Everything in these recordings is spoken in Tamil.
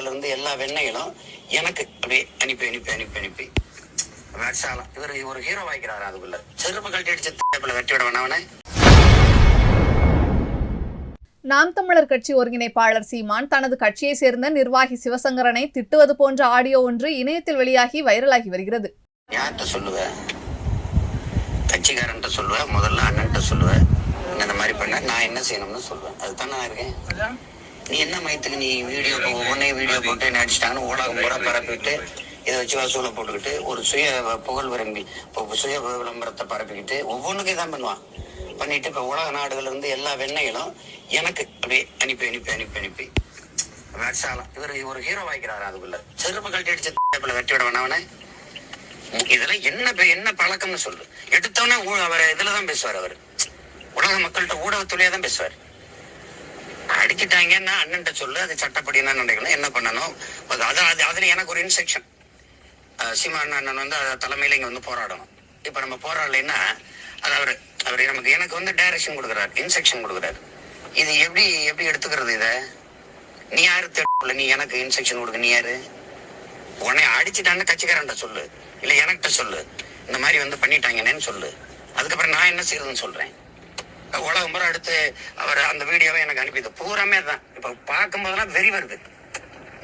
நாடுகள்ல இருந்து எல்லா வெண்ணைகளும் எனக்கு அப்படியே அனுப்பி அனுப்பி அனுப்பி அனுப்பி வருஷாலம் இவர் ஒரு ஹீரோ வாய்க்கிறாரு. அதுக்குள்ள செருப்பு கழட்டி அடிச்ச வெட்டி விட வேணாவனே. நாம் தமிழர் கட்சி ஒருங்கிணைப்பாளர் சீமான் தனது கட்சியை சேர்ந்த நிர்வாகி சிவசங்கரனை திட்டுவது போன்ற ஆடியோ ஒன்று இணையத்தில் வெளியாகி வைரலாகி வருகிறது. யார்கிட்ட சொல்லுவ? கட்சிக்காரன்ட்ட சொல்லுவ, முதல்ல அண்ணன்ட்ட சொல்லுவ. இந்த மாதிரி பண்ண நான் என்ன செய்யணும்னு சொல்லுவேன். அதுதான் நான் இருக்கேன். நீ என்ன மயத்துக்கு நீ வீடியோ ஒன்னே வீடியோ போட்டு நடிச்சிட்டாங்கன்னு ஊடகம் பூரா பரப்பிட்டு இதை வச்சு வசூலை போட்டுக்கிட்டு ஒரு சுய புகழ் விரும்பி சுய விளம்பரத்தை பரப்பிக்கிட்டு ஒவ்வொன்றுக்கும் தான் பண்ணுவான். பண்ணிட்டு இப்ப உலக நாடுகள்ல இருந்து எல்லா வெண்ணைகளும் எனக்கு அப்படியே அனுப்பி அனுப்பி அனுப்பி அனுப்பி வருஷாலம் இவர் ஒரு ஹீரோ வாய்க்கிறாரு. அதுக்குள்ள செருப்பு கழட்டி அடிச்ச வெட்டி விட வேணாவனே. இதுல என்ன பழக்கம்னு சொல்லு. எடுத்தோன்னே அவர் இதுலதான் பேசுவார். அவர் உலக மக்கள்கிட்ட ஊடகத்துலயே தான் பேசுவார். அடிச்சுட்டாங்கன்னா அண்ணன்ட்ட சொல்லு, அது சட்டப்படி என்ன நினைக்கணும், என்ன பண்ணணும். அதுல எனக்கு ஒரு இன்ஸ்ட்ரக்ஷன். சீமான் அண்ணன் வந்து தலைமையில இங்க வந்து போராடணும். இப்ப நம்ம போராடலைன்னா அது அவர் எனக்கு டைரக்ஷன் கொடுக்குறாரு, இன்ஸ்ட்ரக்ஷன் கொடுக்குறாரு. இது எப்படி எடுத்துக்கிறது? இத நீ யாரு தெரியல, நீ எனக்கு இன்ஸ்ட்ரக்ஷன் கொடுக்க நீ யாரு? உடனே அடிச்சுட்டான்னு கட்சிக்காரன்ட்ட சொல்லு, இல்ல எனக்கிட்ட சொல்லு, இந்த மாதிரி வந்து பண்ணிட்டாங்கன்னு சொல்லு. அதுக்கப்புறம் நான் என்ன செய்யறதுன்னு சொல்றேன். உலகம் முறை அடுத்து அவர் அந்த வீடியோவை எனக்கு அனுப்பிது பூராமே தான். இப்ப பார்க்கும் போதெல்லாம் வெறி வருது.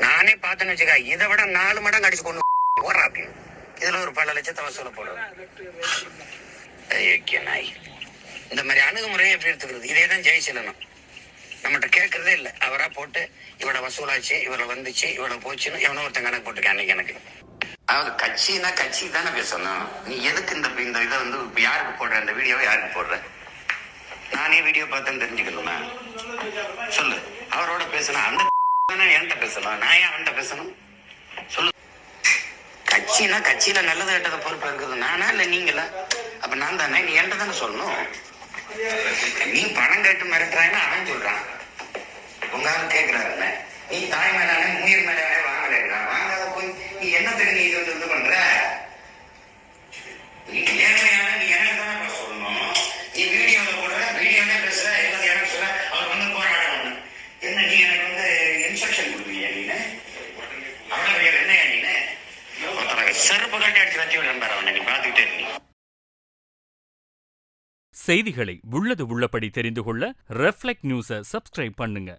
நானே பார்த்தேன்னு வச்சுக்கா, இதை விட 4 மடங்கு அடிச்சு கொண்டு ஓடுறா அப்படின்னு. இதுல ஒரு பல லட்சத்தை வசூல போடுறேன். நாய் இந்த மாதிரி அணுகுமுறையை எப்படி எடுத்துக்கிறது? இதேதான் ஜெயசீலனும் நம்மகிட்ட கேட்கறதே இல்லை. அவரா போட்டு இவளை வசூலாச்சு, இவளை வந்துச்சு, இவளை போச்சுன்னு எவனோ ஒருத்தன் கணக்கு போட்டுருக்கேன் அன்னைக்கு. எனக்கு அதாவது கட்சின்னா கட்சி தானே பேசணும். நீ எதுக்கு இந்த இதை வந்து யாருக்கு போடுற, இந்த வீடியோவை யாருக்கு போடுற? நானே வீடியோ பார்த்தேன்னு தெரிஞ்சுக்கணுமா? சொல்லு. அவரோட பேசணும், அந்த என்கிட்ட பேசலாம், நான் ஏன் அவன்கிட்ட பேசணும்? சொல்லு. கட்சினா கட்சியில நல்லது கெட்டத பொறுப்பு இருக்குது நானா இல்ல நீங்களா? அப்ப நான் தானே, நீ என்கிட்ட தானே சொல்லணும். நீ பணம் கேட்டு மிரட்டுறான்னு அவன் சொல்றான், உங்க ஆள் கேட்கிறாரு. நீ தாய் மேலானே முயல் மேலானே வாங்கலாம், வாங்காத போய் நீ என்ன தெரிஞ்சு இது வந்து இது பண்ற? நீ நேர்மையான நீ எனக்கு தானே சொல்லணும். நீ வீடியோல போடுற, வீடியோல பேசுற, எல்லாத்தையும் எனக்கு சொல்ற, அவர் வந்து போராடணும். என்ன நீ எனக்கு வந்து இன்ஸ்ட்ரக்ஷன் கொடுக்குறியா? நீனு அவ்வளவு பெரிய என்னையா நீனு? செருப்பு கட்டி அடிச்சு வச்சு விடம்பாரு அவனை. நீ பாத்துக்கிட்டே இருக்கீங்க. செய்திகளை உள்ளது உள்ளபடி தெரிந்து கொள்ள ரெஃப்ளெக்ட் நியூஸை சப்ஸ்கிரைப் பண்ணுங்க.